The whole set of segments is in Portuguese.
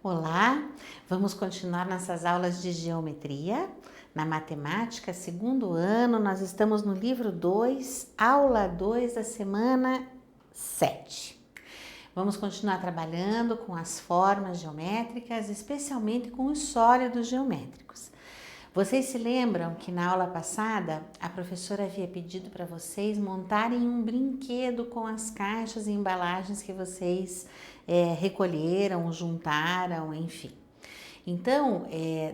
Olá, vamos continuar nossas aulas de geometria. Na matemática, segundo ano, nós estamos no livro 2, aula 2 da semana 7. Vamos continuar trabalhando com as formas geométricas, especialmente com os sólidos geométricos. Vocês se lembram que na aula passada a professora havia pedido para vocês montarem um brinquedo com as caixas e embalagens que vocês recolheram, juntaram, enfim. Então,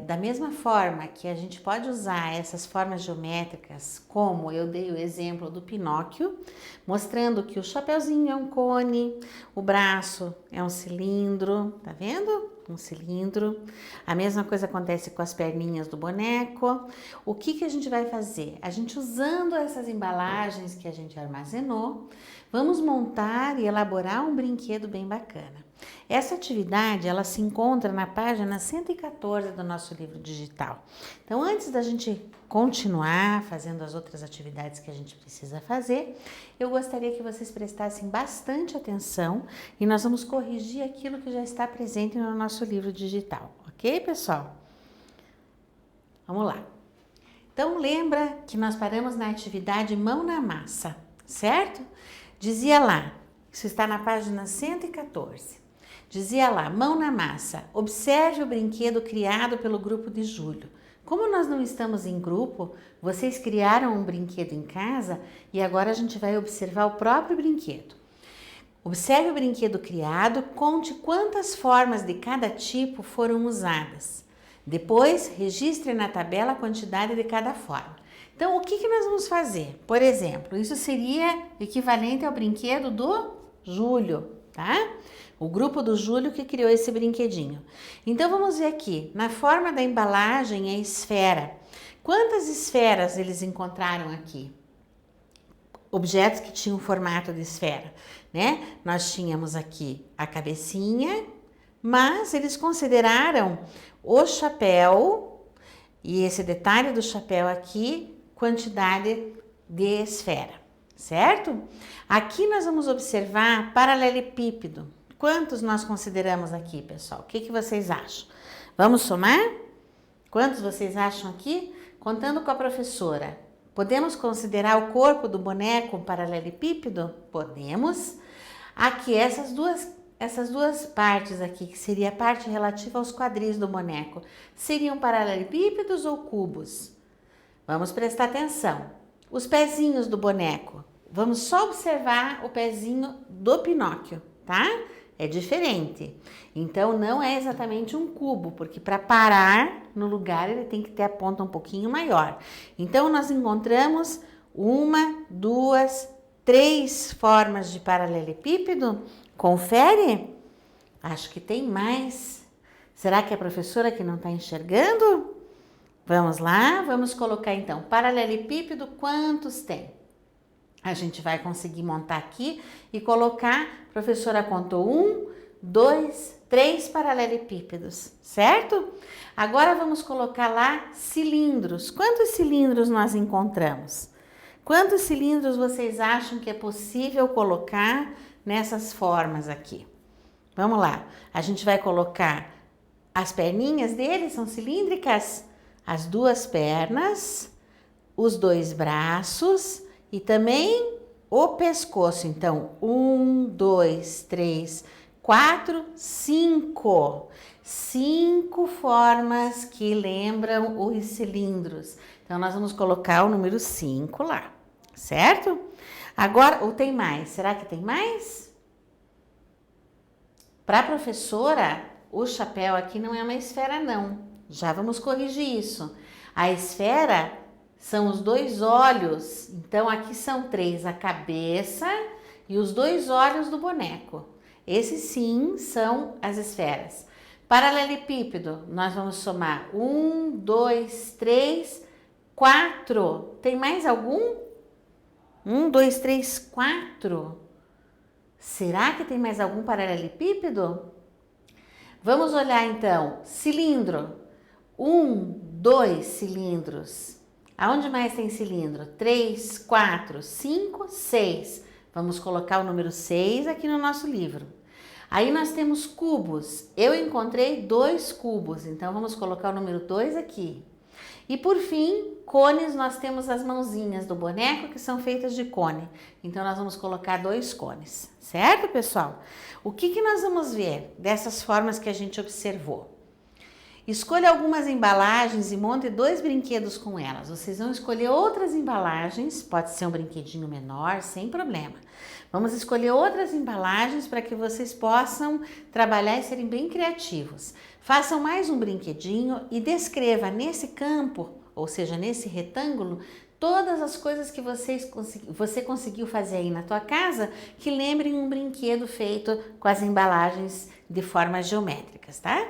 da mesma forma que a gente pode usar essas formas geométricas, como eu dei o exemplo do Pinóquio, mostrando que o chapeuzinho é um cone, o braço é um cilindro, tá vendo? Um cilindro. A mesma coisa acontece com as perninhas do boneco. O que a gente vai fazer? A gente, usando essas embalagens que a gente armazenou, vamos montar e elaborar um brinquedo bem bacana. Essa atividade, ela se encontra na página 114 do nosso livro digital. Então, antes da gente continuar fazendo as outras atividades que a gente precisa fazer, eu gostaria que vocês prestassem bastante atenção e nós vamos corrigir aquilo que já está presente no nosso livro digital, ok, pessoal? Vamos lá. Então, lembra que nós paramos na atividade mão na massa, certo? Dizia lá, isso está na página 114. Dizia lá, mão na massa, observe o brinquedo criado pelo grupo de Júlio. Como nós não estamos em grupo, vocês criaram um brinquedo em casa e agora a gente vai observar o próprio brinquedo. Observe o brinquedo criado, conte quantas formas de cada tipo foram usadas. Depois, registre na tabela a quantidade de cada forma. Então, o que nós vamos fazer? Por exemplo, isso seria equivalente ao brinquedo do Júlio, tá? O grupo do Júlio que criou esse brinquedinho. Então, vamos ver aqui. Na forma da embalagem é esfera. Quantas esferas eles encontraram aqui? Objetos que tinham formato de esfera, né? Nós tínhamos aqui a cabecinha, mas eles consideraram o chapéu, e esse detalhe do chapéu aqui, quantidade de esfera, certo? Aqui nós vamos observar paralelepípedo. Quantos nós consideramos aqui, pessoal? O que vocês acham? Vamos somar? Quantos vocês acham aqui? Contando com a professora. Podemos considerar o corpo do boneco um paralelepípedo? Podemos. Aqui, essas duas partes aqui, que seria a parte relativa aos quadris do boneco, seriam paralelepípedos ou cubos? Vamos prestar atenção. Os pezinhos do boneco. Vamos só observar o pezinho do Pinóquio, tá? É diferente. Então, não é exatamente um cubo, porque para parar no lugar ele tem que ter a ponta um pouquinho maior. Então, nós encontramos 1, 2, 3 formas de paralelepípedo. Confere? Acho que tem mais. Será que é a professora que não está enxergando? Vamos lá, vamos colocar então, paralelepípedo, quantos tem? A gente vai conseguir montar aqui e colocar, a professora contou 1, 2, 3 paralelepípedos, certo? Agora vamos colocar lá cilindros. Quantos cilindros nós encontramos? Quantos cilindros vocês acham que é possível colocar nessas formas aqui? Vamos lá, a gente vai colocar as perninhas dele, são cilíndricas? As duas pernas, os dois braços e também o pescoço. Então, 1, 2, 3, 4, 5. 5 formas que lembram os cilindros. Então, nós vamos colocar o número 5 lá, certo? Agora, ou tem mais? Será que tem mais? Para a professora, o chapéu aqui não é uma esfera, não. Já vamos corrigir isso. A esfera são os 2 olhos. Então, aqui são 3, a cabeça e os 2 olhos do boneco. Esses sim são as esferas. Paralelepípedo, nós vamos somar 1, 2, 3, 4. Tem mais algum? 1, 2, 3, 4. Será que tem mais algum paralelepípedo? Vamos olhar então. Cilindro. 1, 2 cilindros. Aonde mais tem cilindro? 3, 4, 5, 6. Vamos colocar o número 6 aqui no nosso livro. Aí nós temos cubos. Eu encontrei 2 cubos, então vamos colocar o número 2 aqui. E por fim, cones, nós temos as mãozinhas do boneco que são feitas de cone. Então nós vamos colocar 2 cones, certo, pessoal? O que nós vamos ver dessas formas que a gente observou? Escolha algumas embalagens e monte 2 brinquedos com elas. Vocês vão escolher outras embalagens, pode ser um brinquedinho menor, sem problema. Vamos escolher outras embalagens para que vocês possam trabalhar e serem bem criativos. Façam mais um brinquedinho e descreva nesse campo, ou seja, nesse retângulo, todas as coisas que você conseguiu fazer aí na tua casa que lembrem um brinquedo feito com as embalagens de formas geométricas, tá?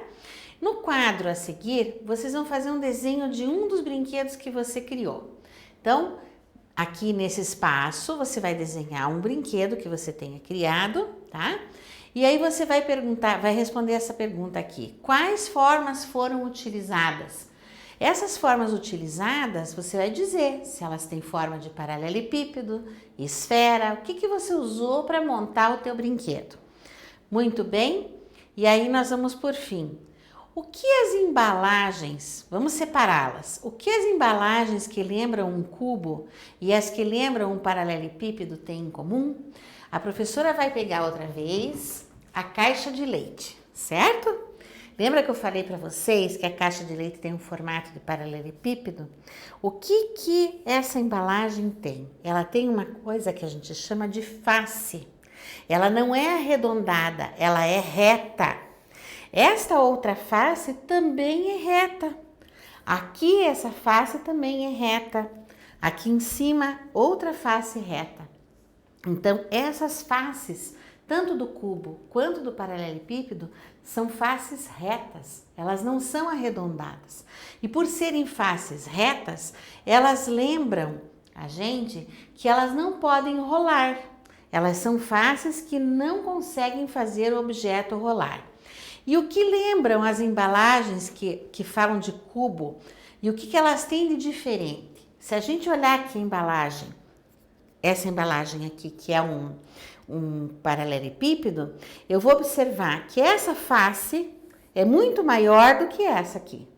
No quadro a seguir, vocês vão fazer um desenho de um dos brinquedos que você criou. Então, aqui nesse espaço, você vai desenhar um brinquedo que você tenha criado, tá? E aí você vai responder essa pergunta aqui. Quais formas foram utilizadas? Essas formas utilizadas, você vai dizer se elas têm forma de paralelepípedo, esfera, o que você usou para montar o teu brinquedo. Muito bem, e aí nós vamos por fim. O que as embalagens, vamos separá-las, o que as embalagens que lembram um cubo e as que lembram um paralelepípedo têm em comum? A professora vai pegar outra vez a caixa de leite, certo? Lembra que eu falei para vocês que a caixa de leite tem um formato de paralelepípedo? O que essa embalagem tem? Ela tem uma coisa que a gente chama de face. Ela não é arredondada, ela é reta. Esta outra face também é reta. Aqui essa face também é reta. Aqui em cima outra face reta. Então essas faces, tanto do cubo quanto do paralelepípedo, são faces retas. Elas não são arredondadas. E por serem faces retas, elas lembram a gente que elas não podem rolar. Elas são faces que não conseguem fazer o objeto rolar. E o que lembram as embalagens que falam de cubo e o que elas têm de diferente? Se a gente olhar aqui a embalagem, essa embalagem aqui que é um paralelepípedo, eu vou observar que essa face é muito maior do que essa aqui,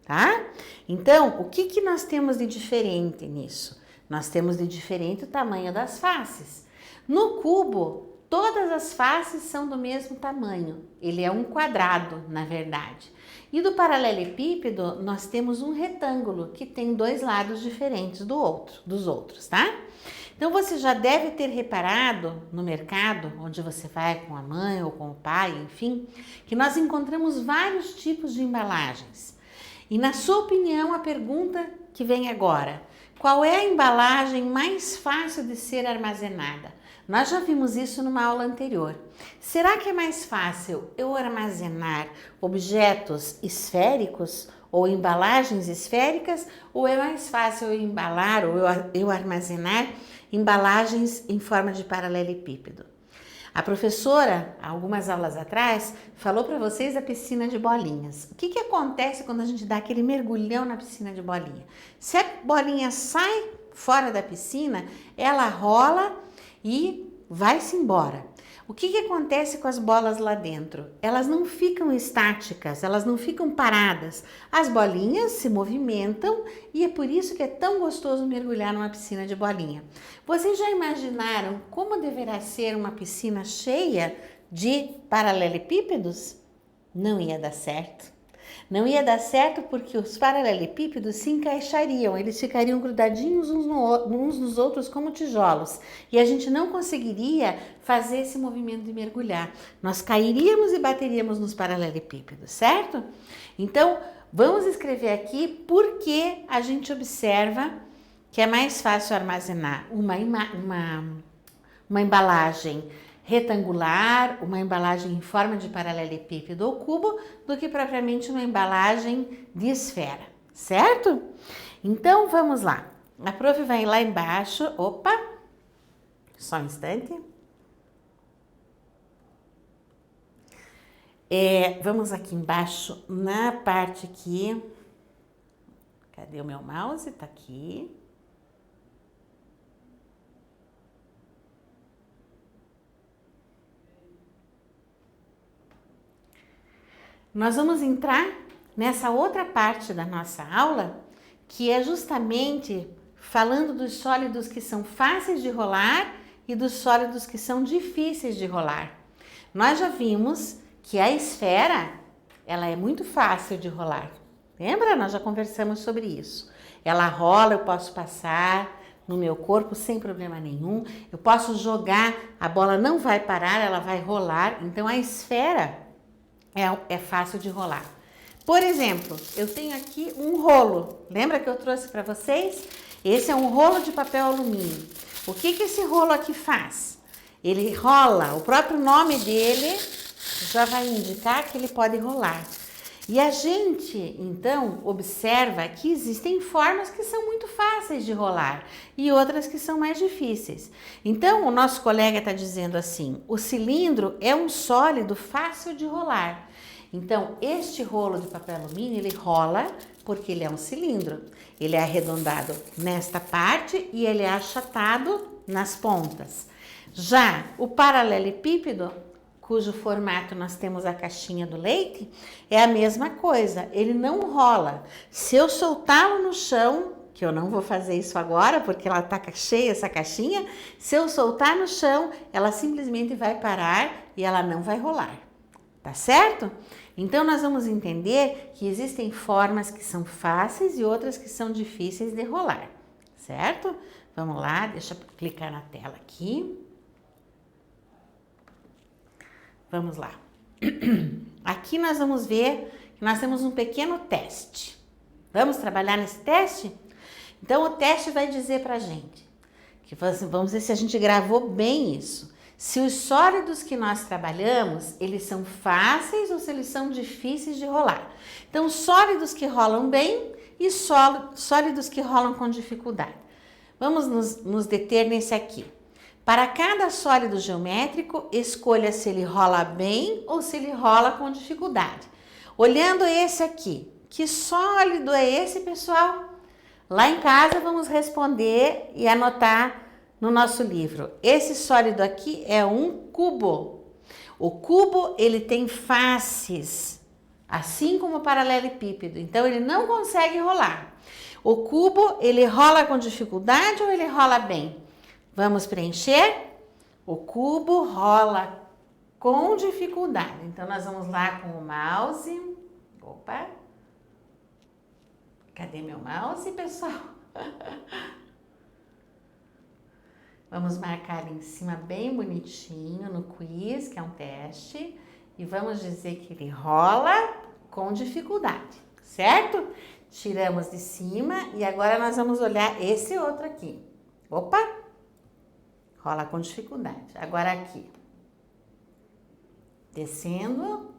tá? Então, o que nós temos de diferente nisso? Nós temos de diferente o tamanho das faces. No cubo, todas as faces são do mesmo tamanho, ele é um quadrado, na verdade. E do paralelepípedo, nós temos um retângulo que tem 2 lados diferentes dos outros, tá? Então, você já deve ter reparado no mercado, onde você vai com a mãe ou com o pai, enfim, que nós encontramos vários tipos de embalagens. E na sua opinião, a pergunta que vem agora, qual é a embalagem mais fácil de ser armazenada? Nós já vimos isso numa aula anterior. Será que é mais fácil eu armazenar objetos esféricos ou embalagens esféricas? Ou é mais fácil eu embalar ou eu armazenar embalagens em forma de paralelepípedo? A professora, algumas aulas atrás, falou para vocês da piscina de bolinhas. O que acontece quando a gente dá aquele mergulhão na piscina de bolinha? Se a bolinha sai fora da piscina, ela rola e vai-se embora. O que acontece com as bolas lá dentro? Elas não ficam estáticas, elas não ficam paradas. As bolinhas se movimentam e é por isso que é tão gostoso mergulhar numa piscina de bolinha. Vocês já imaginaram como deverá ser uma piscina cheia de paralelepípedos? Não ia dar certo. Não ia dar certo porque os paralelepípedos se encaixariam, eles ficariam grudadinhos uns nos outros como tijolos. E a gente não conseguiria fazer esse movimento de mergulhar. Nós cairíamos e bateríamos nos paralelepípedos, certo? Então, vamos escrever aqui por que a gente observa que é mais fácil armazenar uma embalagem retangular, uma embalagem em forma de paralelepípedo ou cubo, do que propriamente uma embalagem de esfera, certo? Então, vamos lá. A prof vai lá embaixo, opa, só um instante. Vamos aqui embaixo, na parte aqui, cadê o meu mouse? Tá aqui. nós vamos entrar nessa outra parte da nossa aula, que é justamente falando dos sólidos que são fáceis de rolar e dos sólidos que são difíceis de rolar. Nós já vimos que a esfera, ela é muito fácil de rolar. Lembra? Nós já conversamos sobre isso. Ela rola, eu posso passar no meu corpo sem problema nenhum. Eu posso jogar, a bola não vai parar, ela vai rolar. Então, a esfera é fácil de rolar. Por exemplo, eu tenho aqui um rolo. Lembra que eu trouxe para vocês? Esse é um rolo de papel alumínio. O que esse rolo aqui faz? Ele rola, o próprio nome dele já vai indicar que ele pode rolar. E a gente, então, observa que existem formas que são muito fáceis de rolar e outras que são mais difíceis. Então, o nosso colega está dizendo assim, o cilindro é um sólido fácil de rolar. Então, este rolo de papel alumínio, ele rola porque ele é um cilindro. Ele é arredondado nesta parte e ele é achatado nas pontas. Já o paralelepípedo, cujo formato nós temos a caixinha do leite, é a mesma coisa, ele não rola. Se eu soltá-lo no chão, que eu não vou fazer isso agora, porque ela está cheia essa caixinha, se eu soltar no chão, ela simplesmente vai parar e ela não vai rolar, tá certo? Então, nós vamos entender que existem formas que são fáceis e outras que são difíceis de rolar, certo? Vamos lá, deixa eu clicar na tela aqui. Vamos lá. Aqui nós vamos ver que nós temos um pequeno teste. Vamos trabalhar nesse teste? Então, o teste vai dizer pra gente, que vamos ver se a gente gravou bem isso. Se os sólidos que nós trabalhamos, eles são fáceis ou se eles são difíceis de rolar. Então, sólidos que rolam bem e sólidos que rolam com dificuldade. Vamos nos deter nesse aqui. Para cada sólido geométrico, escolha se ele rola bem ou se ele rola com dificuldade. Olhando esse aqui, que sólido é esse, pessoal? Lá em casa vamos responder e anotar no nosso livro. Esse sólido aqui é um cubo. O cubo, ele tem faces, assim como o paralelepípedo. Então, ele não consegue rolar. O cubo, ele rola com dificuldade ou ele rola bem? Vamos preencher? O cubo rola com dificuldade. Então, nós vamos lá com o mouse. Opa! Cadê meu mouse, pessoal? Vamos marcar ali em cima bem bonitinho no quiz, que é um teste. E vamos dizer que ele rola com dificuldade, certo? Tiramos de cima e agora nós vamos olhar esse outro aqui. Opa! Rola com dificuldade. Agora aqui. Descendo.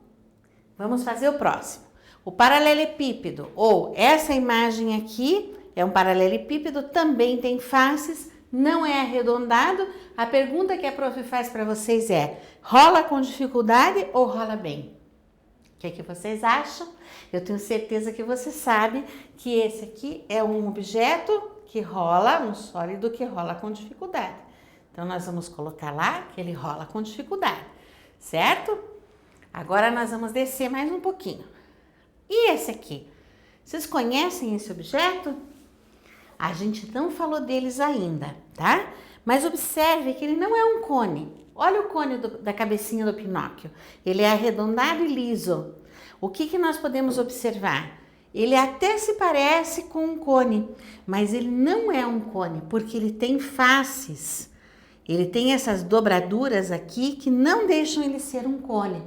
Vamos fazer o próximo. O paralelepípedo, ou essa imagem aqui, é um paralelepípedo, também tem faces, não é arredondado. A pergunta que a prof faz para vocês é, rola com dificuldade ou rola bem? O que vocês acham? Eu tenho certeza que você sabe que esse aqui é um objeto que rola, um sólido que rola com dificuldade. Então, nós vamos colocar lá que ele rola com dificuldade, certo? Agora, nós vamos descer mais um pouquinho. E esse aqui? Vocês conhecem esse objeto? A gente não falou deles ainda, tá? Mas observe que ele não é um cone. Olha o cone da cabecinha do Pinóquio. Ele é arredondado e liso. O que nós podemos observar? Ele até se parece com um cone, mas ele não é um cone, porque ele tem faces. Ele tem essas dobraduras aqui que não deixam ele ser um cone.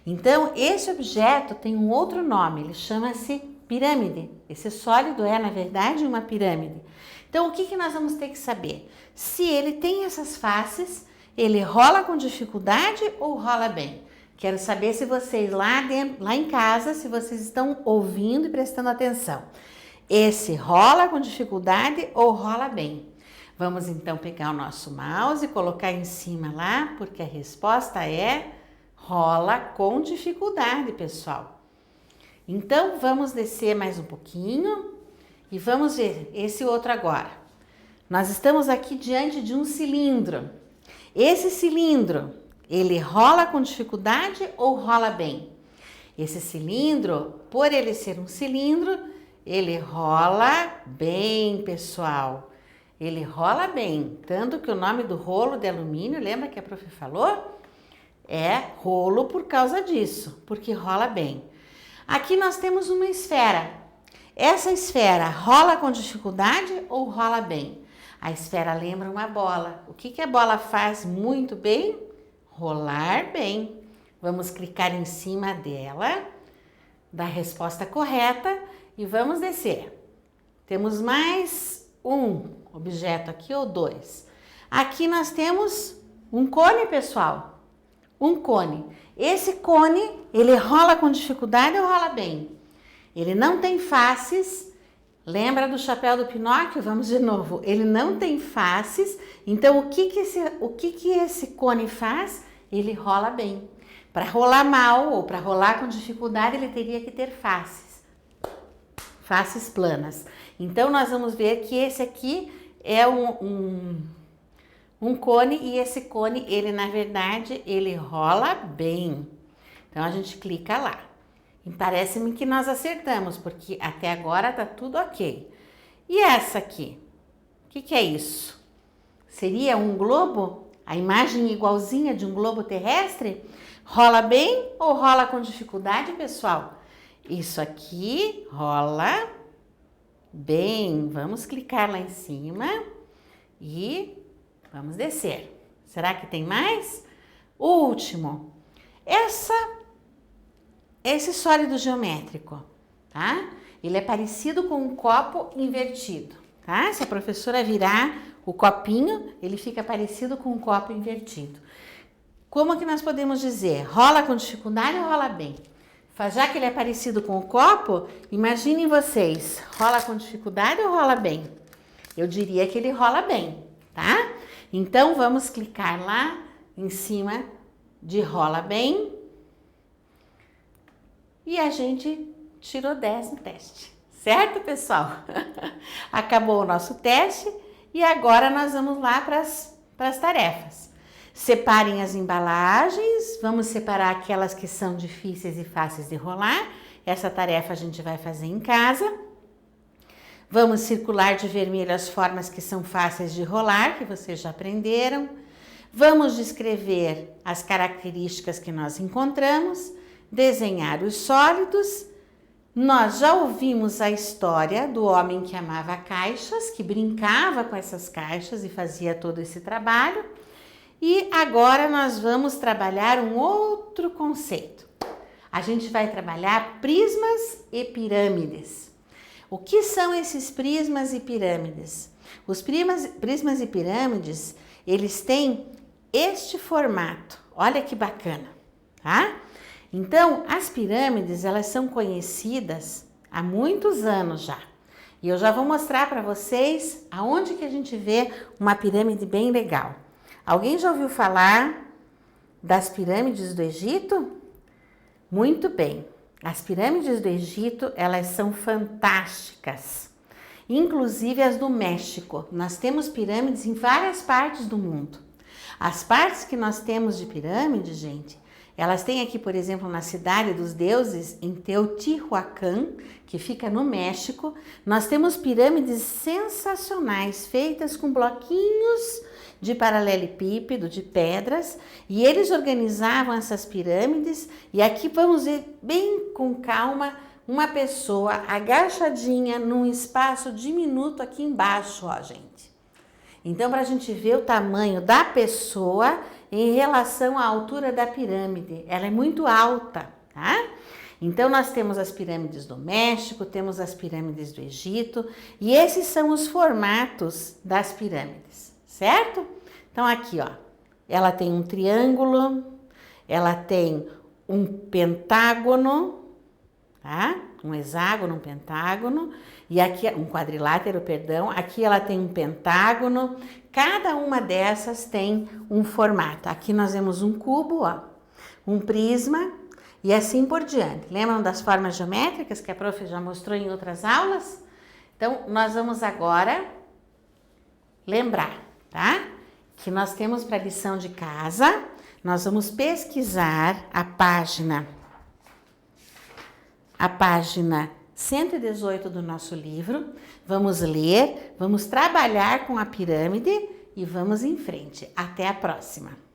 Então, esse objeto tem um outro nome, ele chama-se pirâmide. Esse sólido é, na verdade, uma pirâmide. Então, o que nós vamos ter que saber? Se ele tem essas faces, ele rola com dificuldade ou rola bem? Quero saber se vocês lá em casa, se vocês estão ouvindo e prestando atenção. Esse rola com dificuldade ou rola bem? Vamos então pegar o nosso mouse e colocar em cima lá, porque a resposta é rola com dificuldade, pessoal. Então, vamos descer mais um pouquinho e vamos ver esse outro agora. Nós estamos aqui diante de um cilindro. Esse cilindro, ele rola com dificuldade ou rola bem? Esse cilindro, por ele ser um cilindro, ele rola bem, pessoal. Ele rola bem, tanto que o nome do rolo de alumínio, lembra que a prof falou? É rolo por causa disso, porque rola bem. Aqui nós temos uma esfera. Essa esfera rola com dificuldade ou rola bem? A esfera lembra uma bola. O que a bola faz muito bem? Rolar bem. Vamos clicar em cima dela, da resposta correta e vamos descer. Temos mais um objeto aqui ou dois. Aqui nós temos um cone, pessoal. Um cone. Esse cone, ele rola com dificuldade ou rola bem? Ele não tem faces. Lembra do chapéu do Pinóquio? Vamos de novo. Ele não tem faces. Então, o que esse cone faz? Ele rola bem. Para rolar mal ou para rolar com dificuldade, ele teria que ter faces. Faces planas. Então, nós vamos ver que esse aqui é um cone e esse cone, ele na verdade, ele rola bem. Então, a gente clica lá. E parece-me que nós acertamos, porque até agora tá tudo ok. E essa aqui? O que é isso? Seria um globo? A imagem igualzinha de um globo terrestre? Rola bem ou rola com dificuldade, pessoal? Isso aqui rola bem. Vamos clicar lá em cima e vamos descer. Será que tem mais? O último. Esse sólido geométrico, tá? Ele é parecido com um copo invertido, tá? Se a professora virar o copinho, ele fica parecido com um copo invertido. Como que nós podemos dizer? Rola com dificuldade ou rola bem? Já que ele é parecido com o copo, imaginem vocês, rola com dificuldade ou rola bem? Eu diria que ele rola bem, tá? Então, vamos clicar lá em cima de rola bem. E a gente tirou 10 no teste, certo, pessoal? Acabou o nosso teste e agora nós vamos lá para as tarefas. Separem as embalagens, vamos separar aquelas que são difíceis e fáceis de rolar. Essa tarefa a gente vai fazer em casa. Vamos circular de vermelho as formas que são fáceis de rolar, que vocês já aprenderam. Vamos descrever as características que nós encontramos. Desenhar os sólidos. Nós já ouvimos a história do homem que amava caixas, que brincava com essas caixas e fazia todo esse trabalho. E agora nós vamos trabalhar um outro conceito. A gente vai trabalhar prismas e pirâmides. O que são esses prismas e pirâmides? Os prismas e pirâmides, eles têm este formato. Olha que bacana, tá? Então, as pirâmides, elas são conhecidas há muitos anos já. E eu já vou mostrar para vocês aonde que a gente vê uma pirâmide bem legal. Alguém já ouviu falar das pirâmides do Egito? Muito bem. As pirâmides do Egito, elas são fantásticas. Inclusive as do México. Nós temos pirâmides em várias partes do mundo. As partes que nós temos de pirâmide, gente, elas têm aqui, por exemplo, na Cidade dos Deuses, em Teotihuacan, que fica no México, nós temos pirâmides sensacionais, feitas com bloquinhos de paralelepípedo, de pedras, e eles organizavam essas pirâmides, e aqui vamos ver bem com calma uma pessoa agachadinha num espaço diminuto aqui embaixo, ó, gente. Então, para a gente ver o tamanho da pessoa em relação à altura da pirâmide, ela é muito alta, tá? Então, nós temos as pirâmides do México, temos as pirâmides do Egito, e esses são os formatos das pirâmides, certo? Então, aqui, ó, ela tem um triângulo, ela tem um pentágono, tá? Um hexágono, um pentágono, e aqui um quadrilátero, perdão, aqui ela tem um pentágono. Cada uma dessas tem um formato. Aqui nós vemos um cubo, ó, um prisma e assim por diante. Lembram das formas geométricas que a prof já mostrou em outras aulas? Então, nós vamos agora lembrar, tá? Que nós temos para lição de casa, nós vamos pesquisar a página a página 118 do nosso livro. Vamos ler, vamos trabalhar com a pirâmide e vamos em frente. Até a próxima!